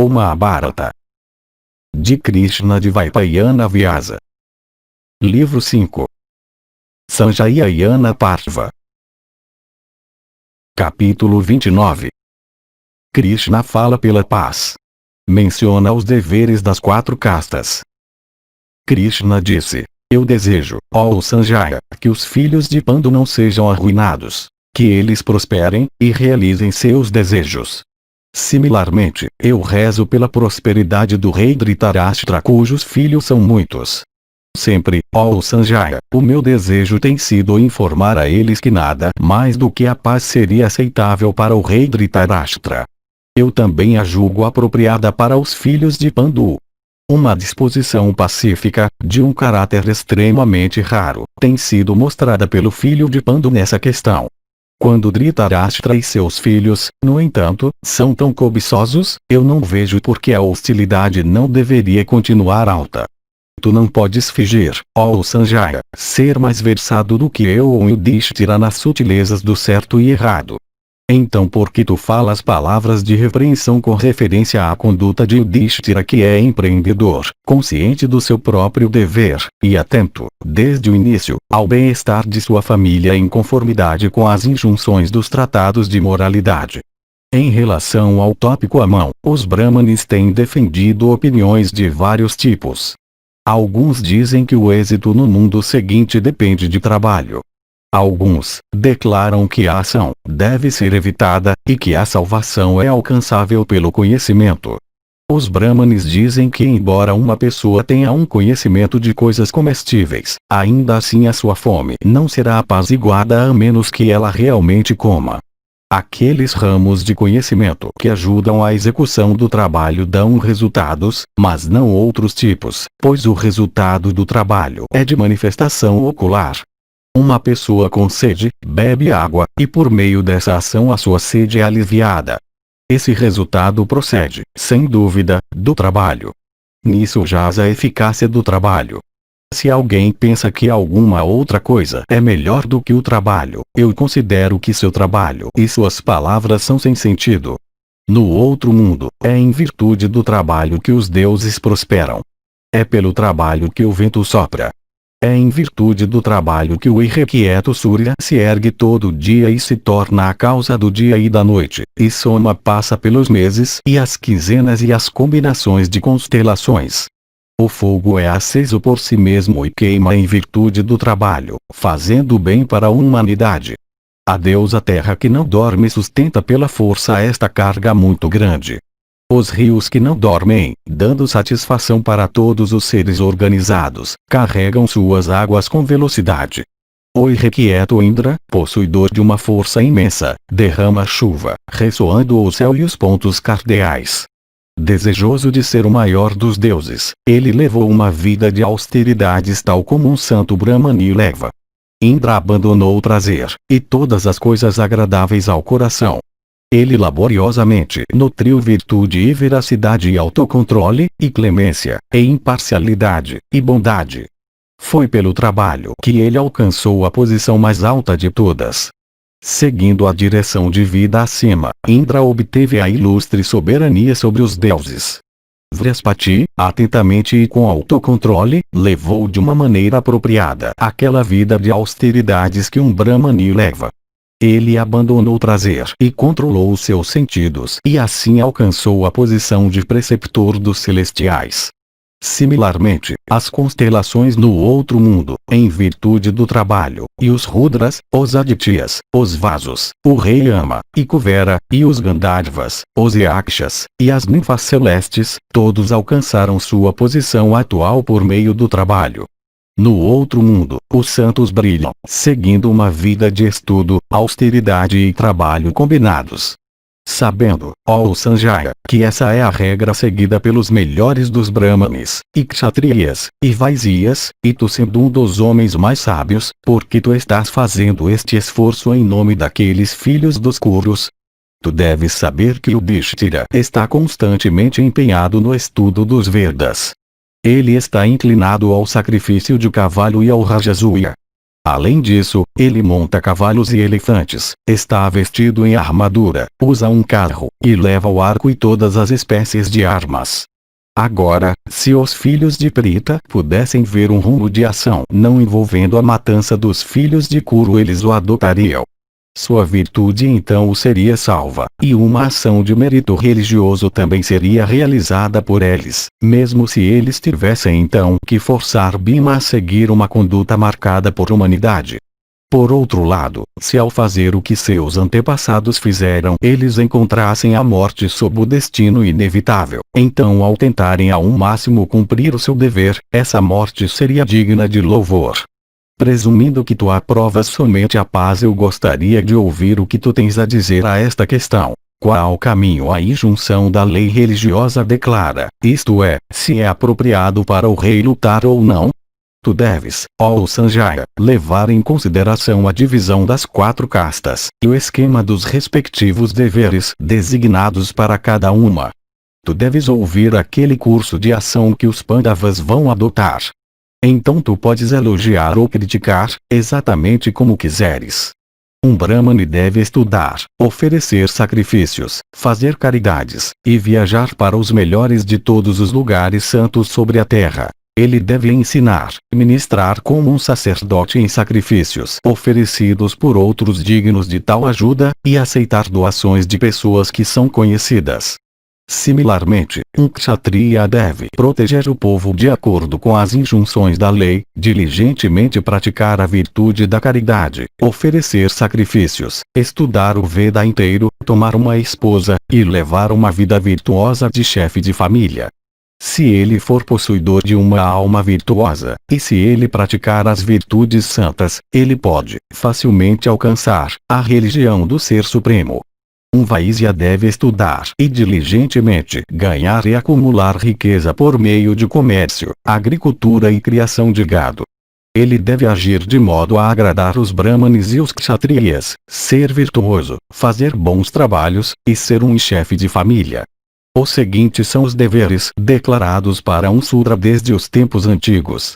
O Mahabharata. De Krishna de Vaipayana Vyasa. Livro 5. Sanjayana Partha. Capítulo 29. Krishna fala pela paz. Menciona os deveres das 4 castas. Krishna disse: eu desejo, ó Sanjaya, que os filhos de Pandu não sejam arruinados, que eles prosperem e realizem seus desejos. Similarmente, eu rezo pela prosperidade do rei Dhritarashtra, cujos filhos são muitos. Sempre, ó Sanjaya, o meu desejo tem sido informar a eles que nada mais do que a paz seria aceitável para o rei Dhritarashtra. Eu também a julgo apropriada para os filhos de Pandu. Uma disposição pacífica, de um caráter extremamente raro, tem sido mostrada pelo filho de Pandu nessa questão. Quando Dhritarashtra e seus filhos, no entanto, são tão cobiçosos, eu não vejo por que a hostilidade não deveria continuar alta. Tu não podes fingir, ó Sanjaya, ser mais versado do que eu ou Yudhishthira nas sutilezas do certo e errado. Então por que tu falas palavras de repreensão com referência à conduta de Yudhishthira, que é empreendedor, consciente do seu próprio dever, e atento, desde o início, ao bem-estar de sua família em conformidade com as injunções dos tratados de moralidade? Em relação ao tópico à mão, os Brahmanes têm defendido opiniões de vários tipos. Alguns dizem que o êxito no mundo seguinte depende de trabalho. Alguns declaram que a ação deve ser evitada, e que a salvação é alcançável pelo conhecimento. Os Brahmanes dizem que embora uma pessoa tenha um conhecimento de coisas comestíveis, ainda assim a sua fome não será apaziguada a menos que ela realmente coma. Aqueles ramos de conhecimento que ajudam à execução do trabalho dão resultados, mas não outros tipos, pois o resultado do trabalho é de manifestação ocular. Uma pessoa com sede, bebe água, e por meio dessa ação a sua sede é aliviada. Esse resultado procede, sem dúvida, do trabalho. Nisso jaz a eficácia do trabalho. Se alguém pensa que alguma outra coisa é melhor do que o trabalho, eu considero que seu trabalho e suas palavras são sem sentido. No outro mundo, é em virtude do trabalho que os deuses prosperam. É pelo trabalho que o vento sopra. É em virtude do trabalho que o irrequieto Surya se ergue todo dia e se torna a causa do dia e da noite, e Soma passa pelos meses e as quinzenas e as combinações de constelações. O fogo é aceso por si mesmo e queima em virtude do trabalho, fazendo bem para a humanidade. A deusa Terra que não dorme sustenta pela força esta carga muito grande. Os rios que não dormem, dando satisfação para todos os seres organizados, carregam suas águas com velocidade. O irrequieto Indra, possuidor de uma força imensa, derrama chuva, ressoando o céu e os pontos cardeais. Desejoso de ser o maior dos deuses, ele levou uma vida de austeridades tal como um santo Brahmani leva. Indra abandonou o prazer, e todas as coisas agradáveis ao coração. Ele laboriosamente nutriu virtude e veracidade e autocontrole, e clemência, e imparcialidade, e bondade. Foi pelo trabalho que ele alcançou a posição mais alta de todas. Seguindo a direção de vida acima, Indra obteve a ilustre soberania sobre os deuses. Vrihaspati, atentamente e com autocontrole, levou de uma maneira apropriada aquela vida de austeridades que um Brahmani leva. Ele abandonou o prazer e controlou os seus sentidos e assim alcançou a posição de preceptor dos celestiais. Similarmente, as constelações no outro mundo, em virtude do trabalho, e os Rudras, os Adityas, os Vasos, o rei Yama, e Kuvera, e os Gandharvas, os Yakshas, e as ninfas celestes, todos alcançaram sua posição atual por meio do trabalho. No outro mundo, os santos brilham, seguindo uma vida de estudo, austeridade e trabalho combinados. Sabendo, ó Sanjaya, que essa é a regra seguida pelos melhores dos Brahmanes, e Kshatriyas, e Vaisyas, e tu sendo um dos homens mais sábios, porque tu estás fazendo este esforço em nome daqueles filhos dos Kurus? Tu deves saber que o Yudhishthira está constantemente empenhado no estudo dos Vedas. Ele está inclinado ao sacrifício de cavalo e ao Rajasuya. Além disso, ele monta cavalos e elefantes, está vestido em armadura, usa um carro, e leva o arco e todas as espécies de armas. Agora, se os filhos de Prita pudessem ver um rumo de ação não envolvendo a matança dos filhos de Kuru, eles o adotariam. Sua virtude então o seria salva, e uma ação de mérito religioso também seria realizada por eles, mesmo se eles tivessem então que forçar Bhima a seguir uma conduta marcada por humanidade. Por outro lado, se ao fazer o que seus antepassados fizeram eles encontrassem a morte sob o destino inevitável, então ao tentarem ao máximo cumprir o seu dever, essa morte seria digna de louvor. Presumindo que tu aprovas somente a paz, eu gostaria de ouvir o que tu tens a dizer a esta questão. Qual caminho a injunção da lei religiosa declara, isto é, se é apropriado para o rei lutar ou não? Tu deves, ó Sanjaya, levar em consideração a divisão das 4 castas, e o esquema dos respectivos deveres designados para cada uma. Tu deves ouvir aquele curso de ação que os Pandavas vão adotar. Então tu podes elogiar ou criticar, exatamente como quiseres. Um Brahmane deve estudar, oferecer sacrifícios, fazer caridades, e viajar para os melhores de todos os lugares santos sobre a terra. Ele deve ensinar, ministrar como um sacerdote em sacrifícios oferecidos por outros dignos de tal ajuda, e aceitar doações de pessoas que são conhecidas. Similarmente, um kshatriya deve proteger o povo de acordo com as injunções da lei, diligentemente praticar a virtude da caridade, oferecer sacrifícios, estudar o Veda inteiro, tomar uma esposa, e levar uma vida virtuosa de chefe de família. Se ele for possuidor de uma alma virtuosa, e se ele praticar as virtudes santas, ele pode facilmente alcançar a religião do Ser Supremo. Um Vaisya deve estudar e diligentemente ganhar e acumular riqueza por meio de comércio, agricultura e criação de gado. Ele deve agir de modo a agradar os Brahmanes e os Kshatriyas, ser virtuoso, fazer bons trabalhos, e ser um chefe de família. Os seguintes são os deveres declarados para um Sudra desde os tempos antigos.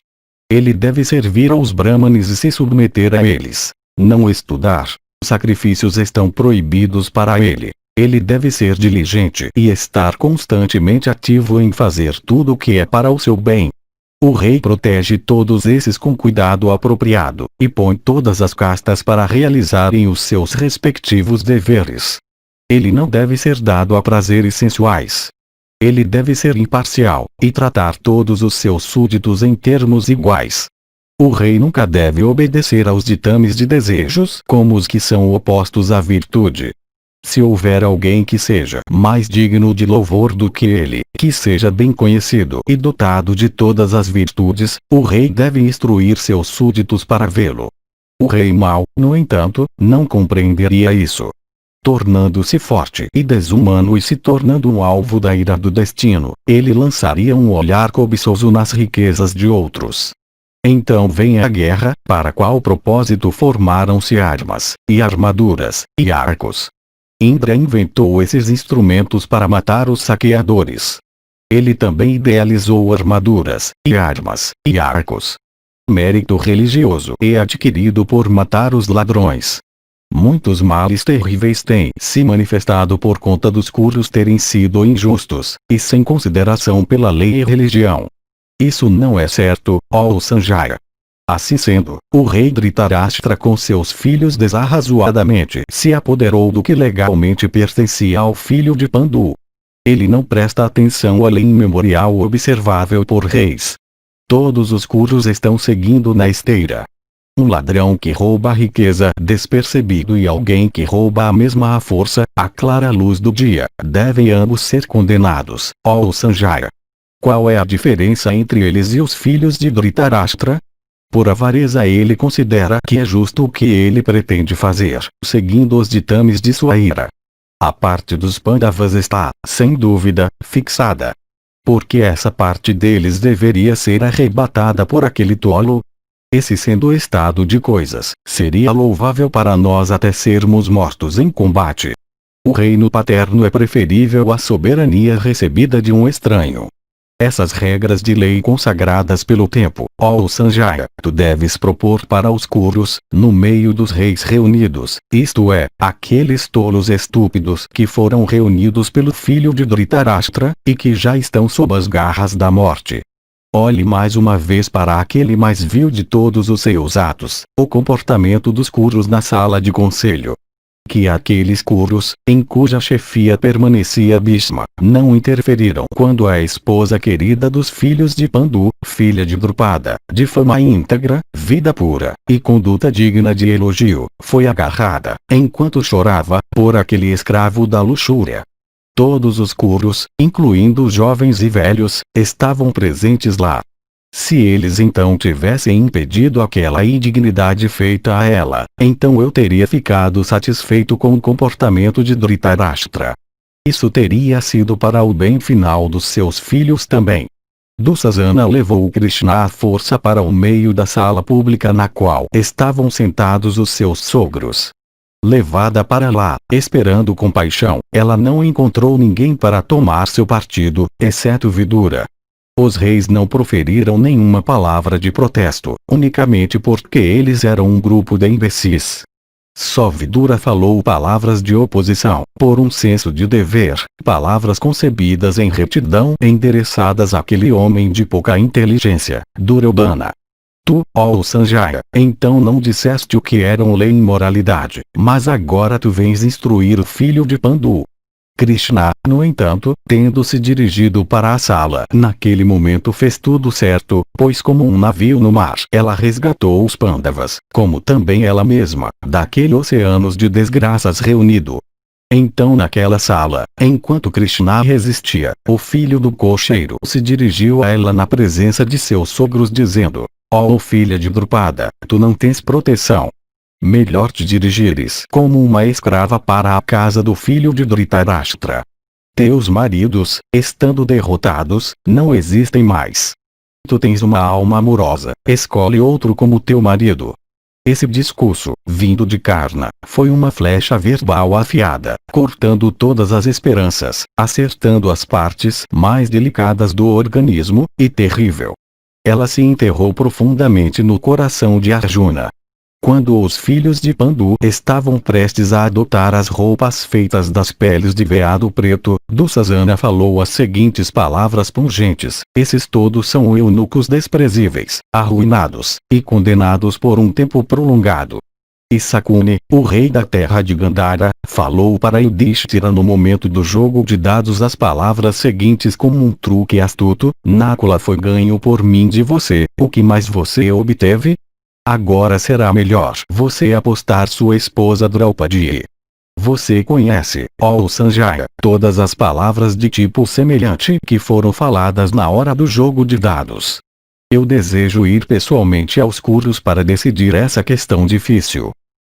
Ele deve servir aos Brahmanes e se submeter a eles. Não estudar. Sacrifícios estão proibidos para ele. Ele deve ser diligente e estar constantemente ativo em fazer tudo o que é para o seu bem. O rei protege todos esses com cuidado apropriado, e põe todas as castas para realizarem os seus respectivos deveres. Ele não deve ser dado a prazeres sensuais. Ele deve ser imparcial, e tratar todos os seus súditos em termos iguais. O rei nunca deve obedecer aos ditames de desejos como os que são opostos à virtude. Se houver alguém que seja mais digno de louvor do que ele, que seja bem conhecido e dotado de todas as virtudes, o rei deve instruir seus súditos para vê-lo. O rei mau, no entanto, não compreenderia isso. Tornando-se forte e desumano e se tornando um alvo da ira do destino, ele lançaria um olhar cobiçoso nas riquezas de outros. Então vem a guerra, para qual propósito formaram-se armas, e armaduras, e arcos. Indra inventou esses instrumentos para matar os saqueadores. Ele também idealizou armaduras, e armas, e arcos. Mérito religioso é adquirido por matar os ladrões. Muitos males terríveis têm se manifestado por conta dos Kurus terem sido injustos, e sem consideração pela lei e religião. Isso não é certo, ó Sanjaya. Assim sendo, o rei Dhritarashtra com seus filhos desarrazoadamente se apoderou do que legalmente pertencia ao filho de Pandu. Ele não presta atenção à lei imemorial observável por reis. Todos os Kurus estão seguindo na esteira. Um ladrão que rouba a riqueza despercebido e alguém que rouba a mesma à força, à clara luz do dia, devem ambos ser condenados, ó Sanjaya. Qual é a diferença entre eles e os filhos de Dhritarashtra? Por avareza ele considera que é justo o que ele pretende fazer, seguindo os ditames de sua ira. A parte dos Pandavas está, sem dúvida, fixada. Porque essa parte deles deveria ser arrebatada por aquele tolo? Esse sendo o estado de coisas, seria louvável para nós até sermos mortos em combate. O reino paterno é preferível à soberania recebida de um estranho. Essas regras de lei consagradas pelo tempo, ó Sanjaya, tu deves propor para os Kurus, no meio dos reis reunidos, isto é, aqueles tolos estúpidos que foram reunidos pelo filho de Dhritarashtra, e que já estão sob as garras da morte. Olhe mais uma vez para aquele mais vil de todos os seus atos, o comportamento dos Kurus na sala de conselho. Que aqueles Kurus, em cuja chefia permanecia Bhishma, não interferiram quando a esposa querida dos filhos de Pandu, filha de Drupada, de fama íntegra, vida pura, e conduta digna de elogio, foi agarrada, enquanto chorava, por aquele escravo da luxúria. Todos os Kurus, incluindo os jovens e velhos, estavam presentes lá. Se eles então tivessem impedido aquela indignidade feita a ela, então eu teria ficado satisfeito com o comportamento de Dhritarashtra. Isso teria sido para o bem final dos seus filhos também. Dussasana levou Krishna à força para o meio da sala pública na qual estavam sentados os seus sogros. Levada para lá, esperando com paixão, ela não encontrou ninguém para tomar seu partido, exceto Vidura. Os reis não proferiram nenhuma palavra de protesto, unicamente porque eles eram um grupo de imbecis. Só Vidura falou palavras de oposição, por um senso de dever, palavras concebidas em retidão endereçadas àquele homem de pouca inteligência, Duryodhana. Tu, ó Sanjaya, então não disseste o que era lei e imoralidade, mas agora tu vens instruir o filho de Pandu. Krishna, no entanto, tendo se dirigido para a sala, naquele momento fez tudo certo, pois como um navio no mar, ela resgatou os Pandavas, como também ela mesma, daquele oceano de desgraças reunido. Então naquela sala, enquanto Krishna resistia, o filho do cocheiro se dirigiu a ela na presença de seus sogros dizendo: ó filha de Drupada, tu não tens proteção. Melhor te dirigires como uma escrava para a casa do filho de Dhritarashtra. Teus maridos, estando derrotados, não existem mais. Tu tens uma alma amorosa, escolhe outro como teu marido. Esse discurso, vindo de Karna, foi uma flecha verbal afiada, cortando todas as esperanças, acertando as partes mais delicadas do organismo, e terrível. Ela se enterrou profundamente no coração de Arjuna. Quando os filhos de Pandu estavam prestes a adotar as roupas feitas das peles de veado preto, Dussasana falou as seguintes palavras pungentes: esses todos são eunucos desprezíveis, arruinados, e condenados por um tempo prolongado. E Sakuni, o rei da terra de Gandhara, falou para Yudhishthira no momento do jogo de dados as palavras seguintes como um truque astuto: Nakula foi ganho por mim de você, o que mais você obteve? Agora será melhor você apostar sua esposa Draupadi. Você conhece, ó Sanjaya, todas as palavras de tipo semelhante que foram faladas na hora do jogo de dados. Eu desejo ir pessoalmente aos Kurus para decidir essa questão difícil.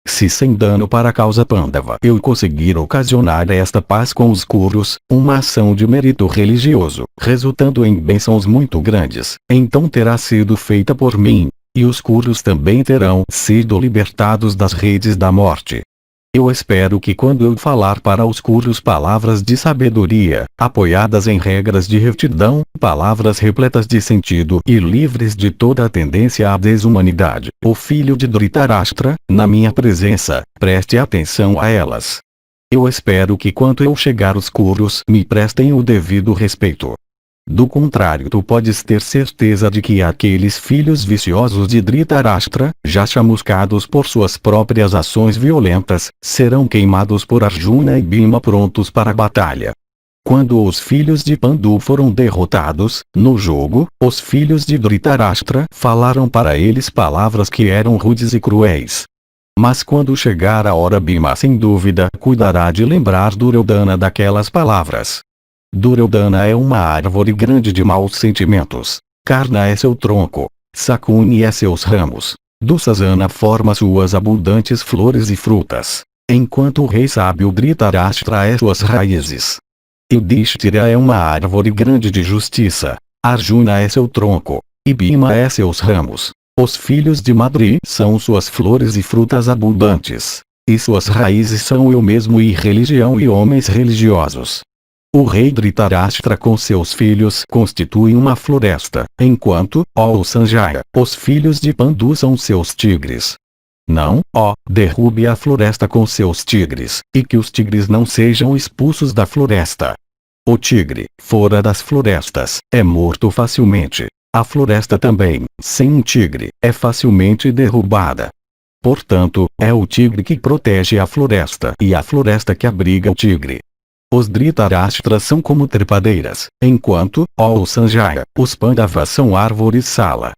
Se sem dano para a causa Pandava eu conseguir ocasionar esta paz com os Kurus, uma ação de mérito religioso, resultando em bênçãos muito grandes, então terá sido feita por mim. E os Kurus também terão sido libertados das redes da morte. Eu espero que quando eu falar para os Kurus palavras de sabedoria, apoiadas em regras de retidão, palavras repletas de sentido e livres de toda a tendência à desumanidade, o filho de Dhritarashtra, na minha presença, preste atenção a elas. Eu espero que quando eu chegar os Kurus me prestem o devido respeito. Do contrário, tu podes ter certeza de que aqueles filhos viciosos de Dhritarashtra, já chamuscados por suas próprias ações violentas, serão queimados por Arjuna e Bhima prontos para a batalha. Quando os filhos de Pandu foram derrotados, no jogo, os filhos de Dhritarashtra falaram para eles palavras que eram rudes e cruéis. Mas quando chegar a hora, Bhima sem dúvida cuidará de lembrar Duryodhana daquelas palavras. Duryodhana é uma árvore grande de maus sentimentos. Karna é seu tronco. Sakuni é seus ramos. Dussasana forma suas abundantes flores e frutas. Enquanto o rei sábio Dhritarashtra é suas raízes. Yudhishthira é uma árvore grande de justiça. Arjuna é seu tronco. E Bhima é seus ramos. Os filhos de Madri são suas flores e frutas abundantes. E suas raízes são eu mesmo e religião e homens religiosos. O rei Dhritarashtra com seus filhos constituem uma floresta, enquanto, ó Sanjaya, os filhos de Pandu são seus tigres. Não, ó, derrube a floresta com seus tigres, e que os tigres não sejam expulsos da floresta. O tigre, fora das florestas, é morto facilmente. A floresta também, sem um tigre, é facilmente derrubada. Portanto, é o tigre que protege a floresta e a floresta que abriga o tigre. Os Dhritarashtras são como trepadeiras, enquanto, ó Sanjaya, os Pandavas são árvores sala.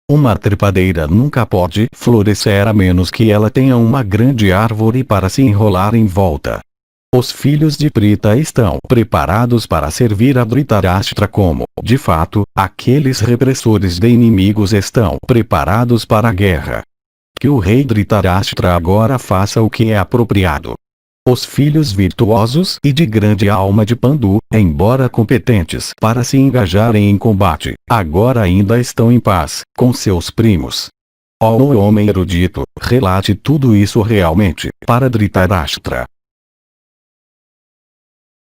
Uma trepadeira nunca pode florescer a menos que ela tenha uma grande árvore para se enrolar em volta. Os filhos de Pritha estão preparados para servir a Dhritarashtra como, de fato, aqueles repressores de inimigos estão preparados para a guerra. Que o rei Dhritarashtra agora faça o que é apropriado. Os filhos virtuosos e de grande alma de Pandu, embora competentes para se engajarem em combate, agora ainda estão em paz com seus primos. Ó homem erudito, relate tudo isso realmente para Dhritarashtra.